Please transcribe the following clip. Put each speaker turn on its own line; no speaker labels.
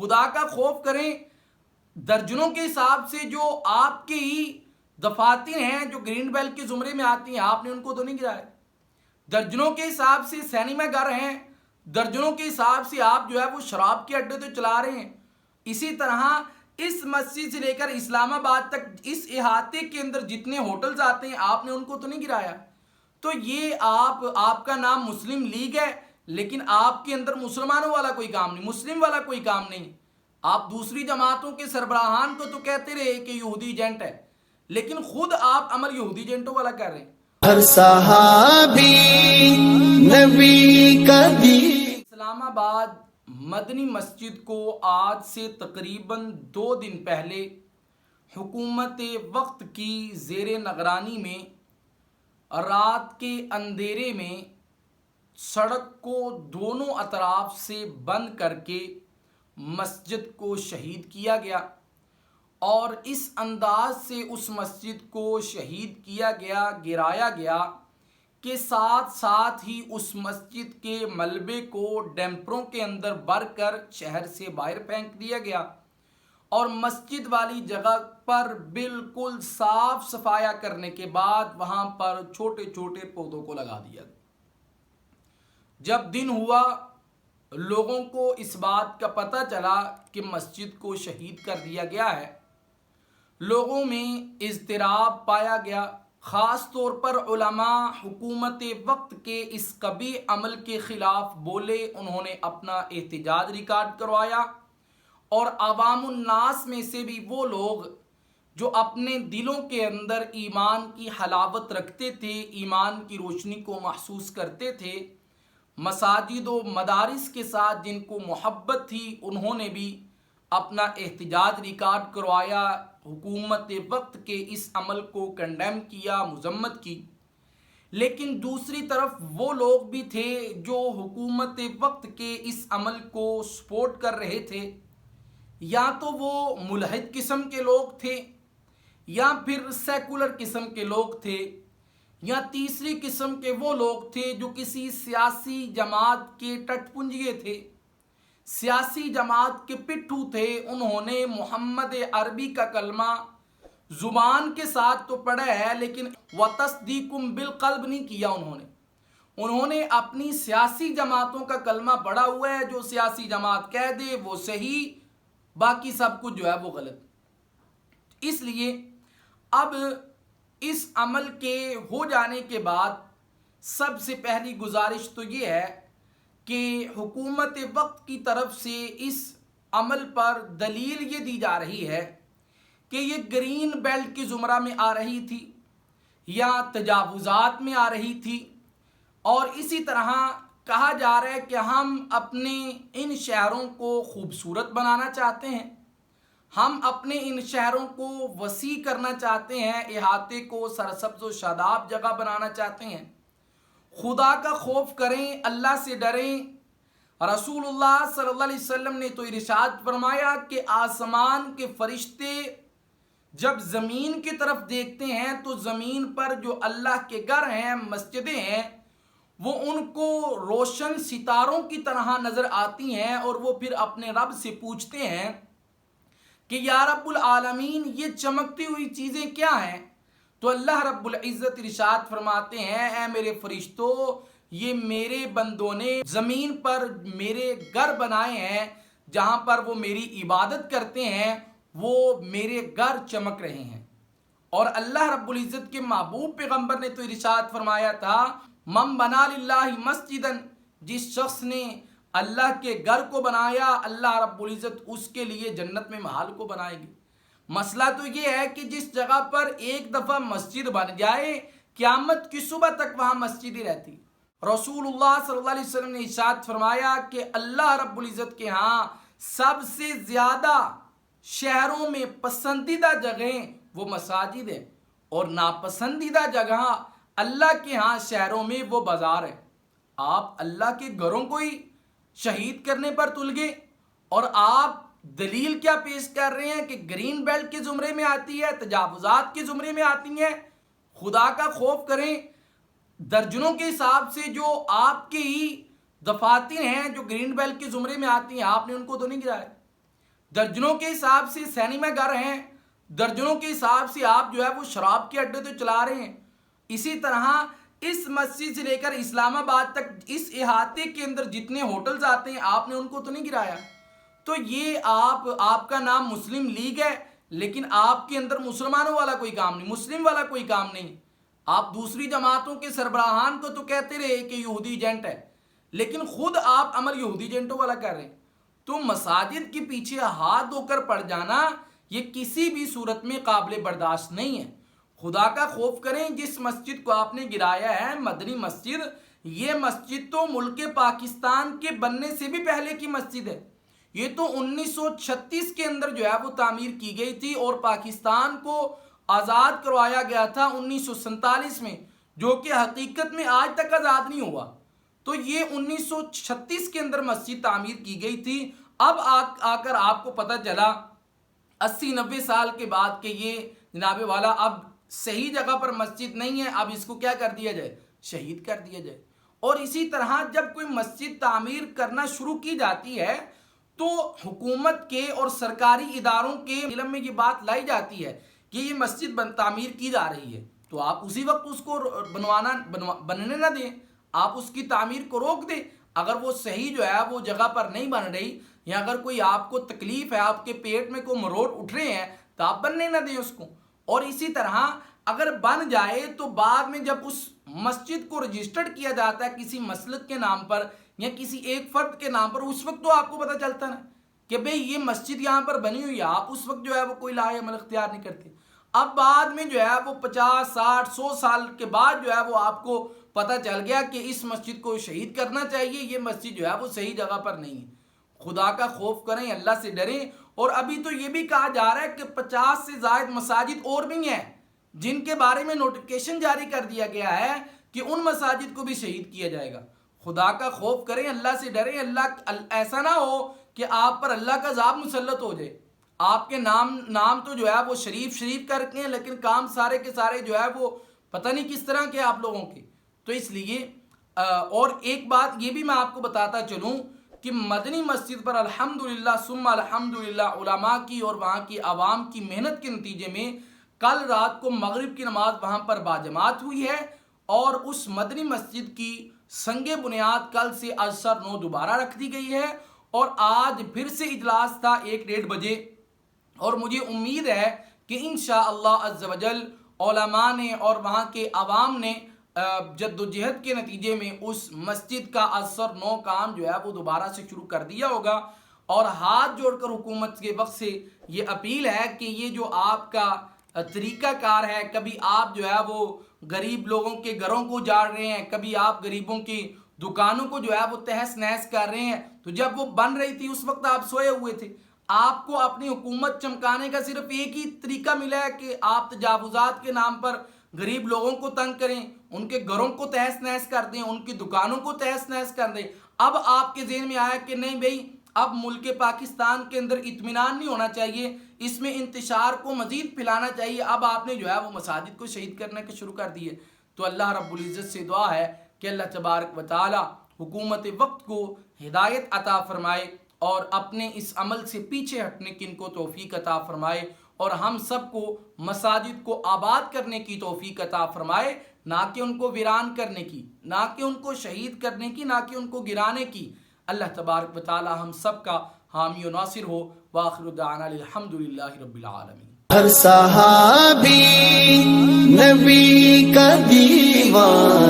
خدا کا خوف کریں. درجنوں کے حساب سے جو آپ کے ہی دفاتر ہیں جو گرین بیلٹ کے زمرے میں آتی ہیں، آپ نے ان کو تو نہیں گرایا. درجنوں کے حساب سے سینما گھر ہیں، درجنوں کے حساب سے آپ جو ہے وہ شراب کے اڈے تو چلا رہے ہیں. اسی طرح اس مسجد سے لے کر اسلام آباد تک اس احاطے کے اندر جتنے ہوٹلز آتے ہیں آپ نے ان کو تو نہیں گرایا. تو یہ آپ کا نام مسلم لیگ ہے، لیکن آپ کے اندر مسلمانوں والا کوئی کام نہیں، مسلم والا کوئی کام نہیں. آپ دوسری جماعتوں کے سربراہان کو تو کہتے رہے کہ یہودی ایجنٹ ہے، لیکن خود آپ عمل یہودی ایجنٹوں والا کر رہے ہیں.
ہر صحابی نبی کا دین.
اسلام آباد مدنی مسجد کو آج سے تقریباً 2 دن پہلے حکومت وقت کی زیر نگرانی میں رات کے اندھیرے میں سڑک کو دونوں اطراف سے بند کر کے مسجد کو شہید کیا گیا. اور اس انداز سے اس مسجد کو شہید کیا گیا، گرایا گیا کہ ساتھ ساتھ ہی اس مسجد کے ملبے کو ڈیمپروں کے اندر بھر کر شہر سے باہر پھینک دیا گیا، اور مسجد والی جگہ پر بالکل صاف صفایا کرنے کے بعد وہاں پر چھوٹے چھوٹے پودوں کو لگا دیا. جب دن ہوا لوگوں کو اس بات کا پتہ چلا کہ مسجد کو شہید کر دیا گیا ہے، لوگوں میں اضطراب پایا گیا. خاص طور پر علماء حکومت وقت کے اس قبیح عمل کے خلاف بولے، انہوں نے اپنا احتجاج ریکارڈ کروایا. اور عوام الناس میں سے بھی وہ لوگ جو اپنے دلوں کے اندر ایمان کی حلاوت رکھتے تھے، ایمان کی روشنی کو محسوس کرتے تھے، مساجد و مدارس کے ساتھ جن کو محبت تھی، انہوں نے بھی اپنا احتجاج ریکارڈ کروایا، حکومت وقت کے اس عمل کو کنڈیم کیا، مذمت کی. لیکن دوسری طرف وہ لوگ بھی تھے جو حکومت وقت کے اس عمل کو سپورٹ کر رہے تھے. یا تو وہ ملحد قسم کے لوگ تھے، یا پھر سیکولر قسم کے لوگ تھے، یا تیسری قسم کے وہ لوگ تھے جو کسی سیاسی جماعت کے ٹٹ پنجیے تھے، سیاسی جماعت کے پٹھو تھے. انہوں نے محمد عربی کا کلمہ زبان کے ساتھ تو پڑھا ہے، لیکن وَتَصْدِيقٌ بِالْقَلْبِ نہیں کیا. انہوں نے اپنی سیاسی جماعتوں کا کلمہ پڑھا ہوا ہے، جو سیاسی جماعت کہہ دے وہ صحیح، باقی سب کچھ جو ہے وہ غلط. اس لیے اب اس عمل کے ہو جانے کے بعد سب سے پہلی گزارش تو یہ ہے کہ حکومت وقت کی طرف سے اس عمل پر دلیل یہ دی جا رہی ہے کہ یہ گرین بیلٹ کی زمرہ میں آ رہی تھی یا تجاوزات میں آ رہی تھی. اور اسی طرح کہا جا رہا ہے کہ ہم اپنے ان شہروں کو خوبصورت بنانا چاہتے ہیں، ہم اپنے ان شہروں کو وسیع کرنا چاہتے ہیں، احاطے کو سرسبز و شاداب جگہ بنانا چاہتے ہیں. خدا کا خوف کریں، اللہ سے ڈریں. رسول اللہ صلی اللہ علیہ وسلم نے تو ارشاد فرمایا کہ آسمان کے فرشتے جب زمین کی طرف دیکھتے ہیں تو زمین پر جو اللہ کے گھر ہیں، مسجدیں ہیں، وہ ان کو روشن ستاروں کی طرح نظر آتی ہیں، اور وہ پھر اپنے رب سے پوچھتے ہیں کہ یا رب العالمین یہ چمکتی ہوئی چیزیں کیا ہیں؟ تو اللہ رب العزت ارشاد فرماتے ہیں اے میرے فرشتوں، یہ میرے بندوں نے زمین پر میرے گھر بنائے ہیں، جہاں پر وہ میری عبادت کرتے ہیں، وہ میرے گھر چمک رہے ہیں. اور اللہ رب العزت کے محبوب پیغمبر نے تو ارشاد فرمایا تھا من بنا للہ مسجدا، جس شخص نے اللہ کے گھر کو بنایا، اللہ رب العزت اس کے لیے جنت میں محل کو بنائے گی. مسئلہ تو یہ ہے کہ جس جگہ پر ایک دفعہ مسجد بن جائے، قیامت کی صبح تک وہاں مسجد ہی رہتی. رسول اللہ صلی اللہ علیہ وسلم نے ارشاد فرمایا کہ اللہ رب العزت کے ہاں سب سے زیادہ شہروں میں پسندیدہ جگہیں وہ مساجد ہیں، اور ناپسندیدہ جگہ اللہ کے ہاں شہروں میں وہ بازار ہے. آپ اللہ کے گھروں کو ہی شہید کرنے پر تل گئے، اور آپ دلیل کیا پیش کر رہے ہیں کہ گرین بیلٹ کے زمرے میں آتی ہے، تجاوزات کے زمرے میں آتی ہیں. خدا کا خوف کریں. درجنوں کے حساب سے جو آپ کے ہی دفاتر ہیں جو گرین بیلٹ کے زمرے میں آتی ہیں، آپ نے ان کو تو نہیں گرایا. درجنوں کے حساب سے سینما گھر ہیں، درجنوں کے حساب سے آپ جو ہے وہ شراب کے اڈے تو چلا رہے ہیں. اسی طرح اس مسجد سے لے کر اسلام آباد تک اس احاطے کے اندر جتنے ہوٹلز آتے ہیں آپ نے ان کو تو نہیں گرایا. تو یہ آپ کا نام مسلم لیگ ہے لیکن آپ کے اندر مسلمانوں والا کوئی کام نہیں، مسلم والا کوئی کام نہیں. آپ دوسری جماعتوں کے سربراہان کو تو کہتے رہے کہ یہودی ایجنٹ ہے لیکن خود آپ عمل یہودی ایجنٹوں والا کر رہے ہیں. تو مساجد کے پیچھے ہاتھ دھو کر پڑ جانا یہ کسی بھی صورت میں قابل برداشت نہیں ہے. خدا کا خوف کریں. جس مسجد کو آپ نے گرایا ہے مدنی مسجد، یہ مسجد تو ملک پاکستان کے بننے سے بھی پہلے کی مسجد ہے. یہ تو 1936 کے اندر جو ہے وہ تعمیر کی گئی تھی اور پاکستان کو آزاد کروایا گیا تھا 1947 میں، جو کہ حقیقت میں آج تک آزاد نہیں ہوا. تو یہ 1936 کے اندر مسجد تعمیر کی گئی تھی. اب آ کر آپ کو پتہ چلا 80-90 سال کے بعد کہ یہ جناب والا اب صحیح جگہ پر مسجد نہیں ہے، اب اس کو کیا کر دیا جائے؟ شہید کر دیا جائے. اور اسی طرح جب کوئی مسجد تعمیر کرنا شروع کی جاتی ہے تو حکومت کے اور سرکاری اداروں کے علم میں یہ بات لائی جاتی ہے کہ یہ مسجد تعمیر کی جا رہی ہے تو آپ اسی وقت اس کو بننے نہ دیں، آپ اس کی تعمیر کو روک دیں. اگر وہ صحیح جو ہے وہ جگہ پر نہیں بن رہی یا اگر کوئی آپ کو تکلیف ہے، آپ کے پیٹ میں کوئی مروڑ اٹھ رہے ہیں تو آپ بننے نہ دیں اس کو. اور اسی طرح اگر بن جائے تو بعد میں جب اس مسجد کو رجسٹرڈ کیا جاتا ہے کسی مسلک کے نام پر یا کسی ایک فرد کے نام پر، اس وقت تو آپ کو پتہ چلتا نا کہ بھئی یہ مسجد یہاں پر بنی ہوئی ہے. آپ اس وقت جو ہے وہ کوئی لاہے عمل اختیار نہیں کرتے. اب بعد میں جو ہے وہ 50 60 100 سال کے بعد جو ہے وہ آپ کو پتہ چل گیا کہ اس مسجد کو شہید کرنا چاہیے، یہ مسجد جو ہے وہ صحیح جگہ پر نہیں ہے. خدا کا خوف کریں، اللہ سے ڈریں. اور ابھی تو یہ بھی کہا جا رہا ہے کہ 50 سے زائد مساجد اور بھی ہیں جن کے بارے میں نوٹیفیکیشن جاری کر دیا گیا ہے کہ ان مساجد کو بھی شہید کیا جائے گا. خدا کا خوف کریں، اللہ سے ڈریں. اللہ ایسا نہ ہو کہ آپ پر اللہ کا عذاب مسلط ہو جائے. آپ کے نام تو جو ہے وہ شریف کر کے ہیں لیکن کام سارے کے سارے جو ہے وہ پتہ نہیں کس طرح کے آپ لوگوں کے. تو اس لیے اور ایک بات یہ بھی میں آپ کو بتاتا چلوں کہ مدنی مسجد پر الحمدللہ ثم الحمدللہ علماء کی اور وہاں کی عوام کی محنت کے نتیجے میں کل رات کو مغرب کی نماز وہاں پر باجماعت ہوئی ہے اور اس مدنی مسجد کی سنگ بنیاد کل سے عصر 9 دوبارہ رکھ دی گئی ہے. اور آج پھر سے اجلاس تھا 1-1:30 بجے اور مجھے امید ہے کہ انشاءاللہ عز و جل علماء نے اور وہاں کے عوام نے جد و جہد کے نتیجے میں اس مسجد کا عصر 9 کام جو ہے وہ دوبارہ سے شروع کر دیا ہوگا. اور ہاتھ جوڑ کر حکومت کے وقت سے یہ اپیل ہے کہ یہ جو آپ کا طریقہ کار ہے، کبھی آپ جو ہے وہ غریب لوگوں کے گھروں کو جاڑ رہے ہیں، کبھی آپ غریبوں کی دکانوں کو جو ہے وہ تہس نہس کر رہے ہیں. تو جب وہ بن رہی تھی اس وقت آپ سوئے ہوئے تھے. آپ کو اپنی حکومت چمکانے کا صرف ایک ہی طریقہ ملا ہے کہ آپ تجاوزات کے نام پر غریب لوگوں کو تنگ کریں، ان کے گھروں کو تہس نہس کر دیں، ان کی دکانوں کو تہس نہس کر دیں. اب آپ کے ذہن میں آیا کہ نہیں بھئی اب ملک پاکستان کے اندر اطمینان نہیں ہونا چاہیے، اس میں انتشار کو مزید پھیلانا چاہیے. اب آپ نے جو ہے وہ مساجد کو شہید کرنے کے شروع کر دیے. تو اللہ رب العزت سے دعا ہے کہ اللہ تبارک و تعالی حکومت وقت کو ہدایت عطا فرمائے اور اپنے اس عمل سے پیچھے ہٹنے کی ان کو توفیق عطا فرمائے اور ہم سب کو مساجد کو آباد کرنے کی توفیق عطا فرمائے، نہ کہ ان کو ویران کرنے کی، نہ کہ ان کو شہید کرنے کی، نہ کہ ان کو گرانے کی. اللہ تبارک و تعالی ہم سب کا حامی و ناصر ہو. وآخر دعوانا الحمدللہ رب العالمین.
ہر صحابی نبی کا دیوان